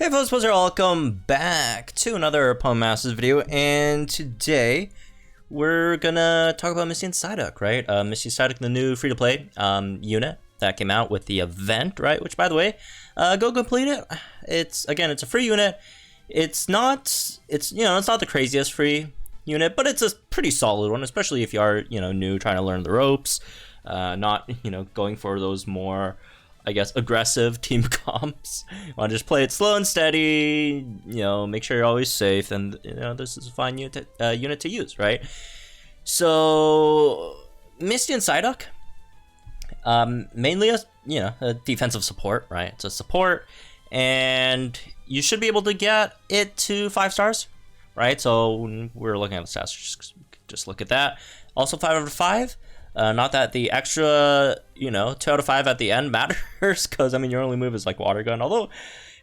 Hey folks, welcome back to another Pwn Masters video, and today we're gonna talk about Misty and Psyduck, right? Misty Psyduck, the new free-to-play unit that came out with the event, right? Which, by the way, go complete it. It's a free unit. It's not the craziest free unit, but it's a pretty solid one, especially if you are new, trying to learn the ropes, not going for those more, I guess, aggressive team comps. You want to just play it slow and steady, make sure you're always safe, and this is a fine unit to use, right? So Misty and Psyduck, mainly a defensive support, right? It's a support, and you should be able to get it to 5 stars, right? So we're looking at the stats, just look at that. Also 5 out of 5. Not that the extra, 2 out of 5 at the end matters, because, your only move is, Water Gun. Although,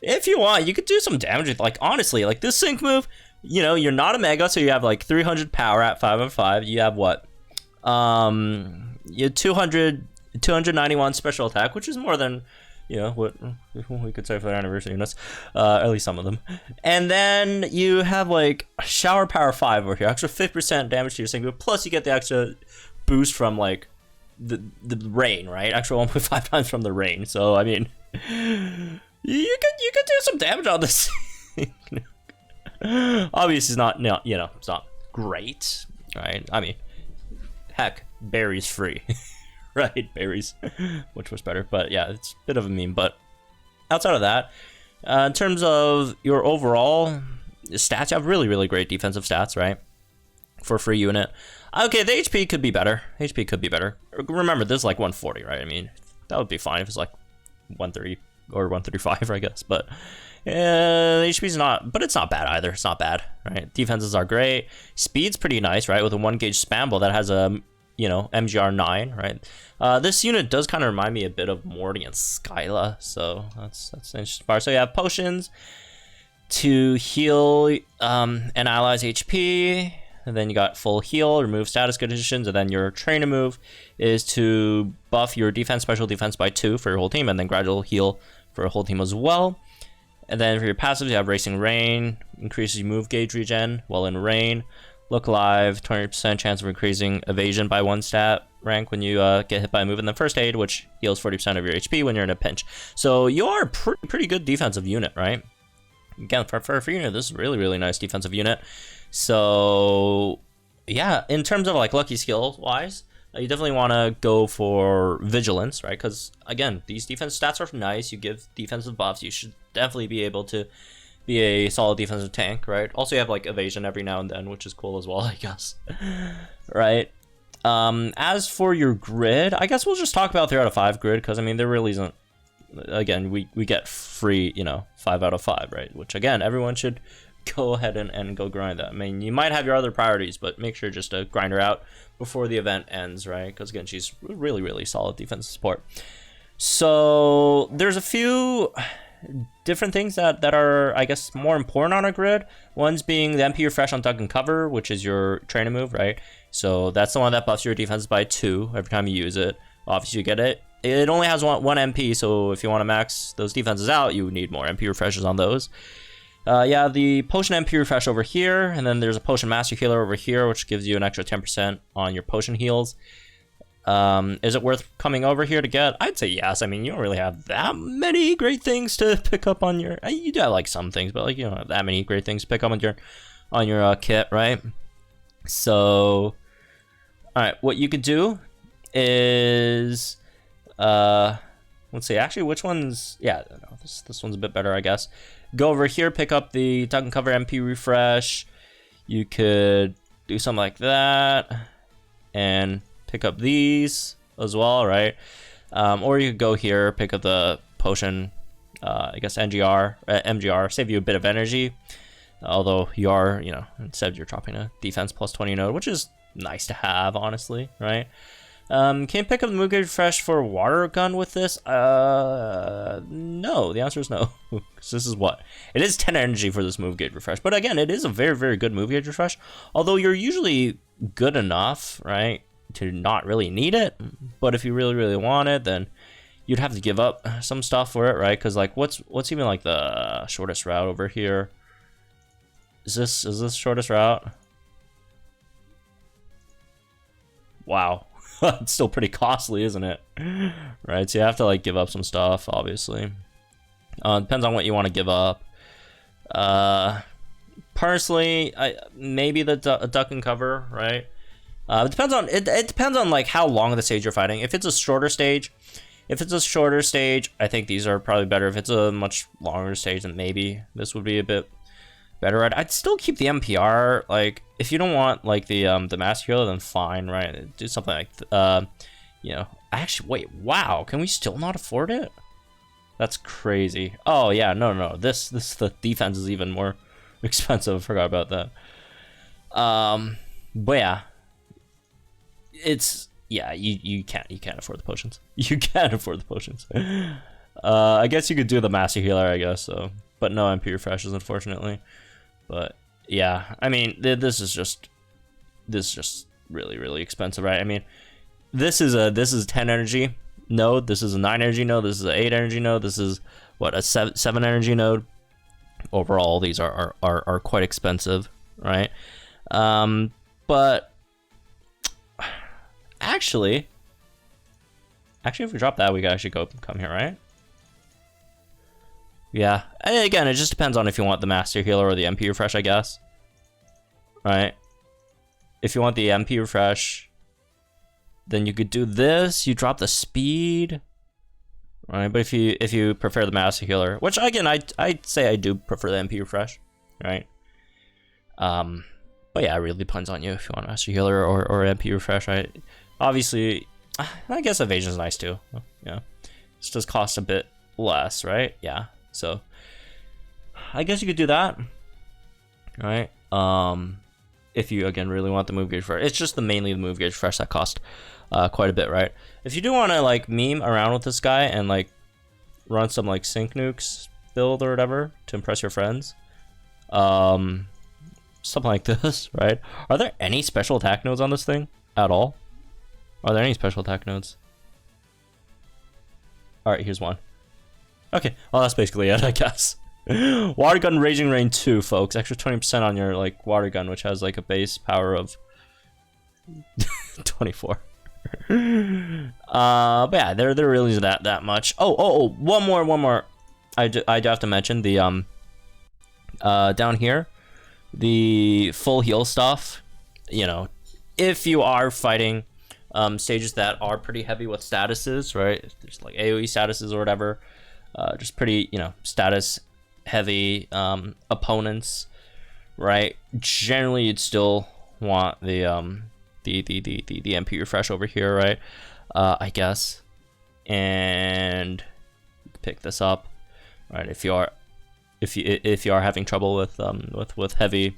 if you want, you could do some damage with, honestly, this sync move, you're not a Mega, so you have, 300 power at 5 out of 5. You have, what? You have 291 special attack, which is more than, what we could say for their anniversary units. At least some of them. And then you have, Shower Power 5 over here. Extra 50% damage to your sync move, plus you get the extra boost from the rain, right? Extra 1.5 times from the rain. So you could do some damage on this. Obviously, it's not it's not great, right? Heck, berries free, right? Berries, which was better, but yeah, it's a bit of a meme. But outside of that, in terms of your overall stats, you have really great defensive stats, right? For a free unit. Okay, the HP could be better. HP could be better. Remember, this is 140, right? That would be fine if it's 130 or 135, I guess. But the HP's not, but it's not bad either. It's not bad, right? Defenses are great. Speed's pretty nice, right? With a 1-gauge spamble that has a, MGR 9, right? This unit does kind of remind me a bit of Morty and Skyla, so that's an interesting part. So you have potions to heal an ally's HP. And then you got full heal, remove status conditions, and then your trainer move is to buff your defense, special defense by 2 for your whole team, and then gradual heal for a whole team as well. And then for your passives, you have Racing Rain, increases your move gauge regen while in rain. Look Alive, 20% chance of increasing evasion by 1 stat rank when you get hit by a move. And then First Aid, which heals 40% of your HP when you're in a pinch. So you are a pretty good defensive unit, right? Again, for a free unit, this is a really nice defensive unit. So yeah, in terms of lucky skill wise, you definitely want to go for vigilance, right? Because again, these defense stats are nice. You give defensive buffs, you should definitely be able to be a solid defensive tank, right? Also, you have evasion every now and then, which is cool as well, I guess. Right. As for your grid, I guess we'll just talk about 3 out of 5 grid, because there really isn't. Again, we get free 5 out of 5, right? Which again, everyone should go ahead and go grind that. You might have your other priorities, but make sure just to grind her out before the event ends, right? Because again, she's really solid defensive support. So there's a few different things that are, I guess, more important on our grid. One's being the MP Refresh on Duck and Cover, which is your trainer move, right? So that's the one that buffs your defense by 2 every time you use it. Obviously, you get it. It only has one MP, so if you want to max those defenses out, you need more MP refreshes on those. Yeah, the Potion MP Refresh over here, and then there's a Potion Master Healer over here, which gives you an extra 10% on your potion heals. Is it worth coming over here to get? I'd say yes. You don't really have that many great things to pick up on your... You do have, some things, but, you don't have that many great things to pick up on your kit, right? So, alright, what you could do is... let's see, actually, which one's... Yeah, no, this one's a bit better, I guess. Go over here, pick up the Duck and Cover MP Refresh. You could do something like that. And pick up these as well, right? Or you could go here, pick up the Potion, I guess, MGR, save you a bit of energy. Although you are, instead you're dropping a defense plus 20 node, which is nice to have, honestly, right? Can you pick up the move gauge refresh for Water Gun with this? No. The answer is no. Because this is what? It is 10 energy for this move gauge refresh. But again, it is a very good move gauge refresh. Although you're usually good enough, right, to not really need it. But if you really want it, then you'd have to give up some stuff for it, right? Because like, what's even like the shortest route over here? Is this shortest route? Wow, it's still pretty costly, isn't it? Right, so you have to like give up some stuff, obviously. Depends on what you want to give up. Personally, maybe the duck and cover, right? It depends on it depends on like how long of the stage you're fighting. If it's a shorter stage, I think these are probably better. If it's a much longer stage, then maybe this would be a bit better. I'd still keep the MPR. Like, if you don't want like the Master Healer, then fine, right? Do something like you know. Actually, wait, wow, can we still not afford it? That's crazy. Oh yeah, no. This the defense is even more expensive. I forgot about that. But yeah, it's you can't afford the potions. You can't afford the potions. I guess you could do the Master Healer, I guess. So, but no MP refreshes, unfortunately. But yeah, I mean, this is just really expensive, right? I mean, this is 10 energy node. This is a 9 energy node. This is an 8 energy node. This is what, a 7 energy node. Overall, these are quite expensive, right? But actually, if we drop that, we could actually come here, right? Yeah. And again, it just depends on if you want the Master Healer or the MP refresh, I guess. Right? If you want the MP refresh, then you could do this. You drop the speed, right? But if you prefer the Master Healer, which again I'd say I do prefer the MP refresh, right? But yeah, it really depends on you if you want Master Healer or MP refresh, right? Obviously, I guess evasion is nice too. Yeah, it just cost a bit less, right? Yeah, so I guess you could do that, right? If you again really want the move gauge fresh, it's just mainly the move gauge fresh that cost quite a bit, right? If you do want to like meme around with this guy and like run some like sync nukes build or whatever to impress your friends, something like this, right? Are there any special attack nodes on this thing at all? Are there any special attack nodes? All right, here's one. Okay, well that's basically it, I guess. Water gun Raging Rain 2, folks. Extra 20% on your like water gun, which has like a base power of 24. But yeah, there really is that much. Oh, one more. I do have to mention the down here, the full heal stuff. You know, if you are fighting stages that are pretty heavy with statuses, right? There's like AoE statuses or whatever. Just pretty, you know, status heavy opponents, right? Generally, you'd still want the MP refresh over here, right? I guess, and pick this up, right? If you are having trouble with heavy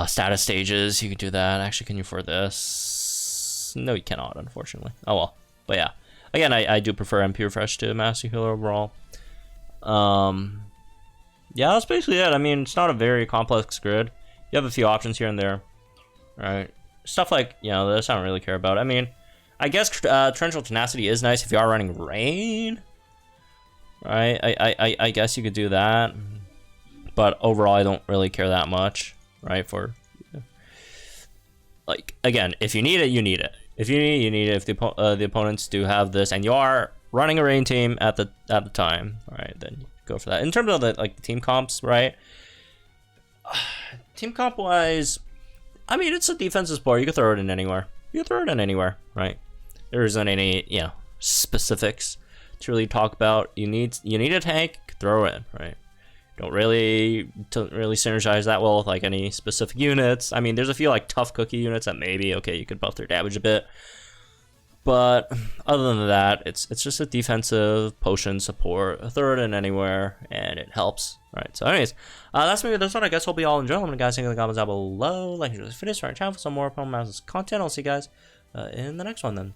status stages, you can do that. Actually, can you afford this? No, you cannot, unfortunately. Oh well, but yeah. Again, I do prefer MP refresh to Master Healer overall. Yeah, that's basically it. I mean, it's not a very complex grid. You have a few options here and there, right? Stuff like, you know, this I don't really care about. I mean, I guess Torrential Tenacity is nice if you are running Rain, right? I guess you could do that, but overall, I don't really care that much, right? For like, again, if you need it, you need it. If you need it, you need it. If the opponents do have this, and you are running a Rain team at the time, right? Then go for that. In terms of the like team comps, right? Team comp wise, I mean, it's a defensive sport. You can throw it in anywhere. Right? There isn't any, you know, specifics to really talk about. You need a tank, throw it in, right? Don't really synergize that well with like any specific units. I mean, there's a few like tough cookie units that maybe okay, you could buff their damage a bit. But other than that, it's just a defensive potion support. Throw it in anywhere, and it helps. All right. So, anyways, that's maybe this one. I guess hope you all enjoy. Let me guys think in the comments down below. Like and share this video, subscribe to our channel for some more Pokemon content. I'll see you guys in the next one then.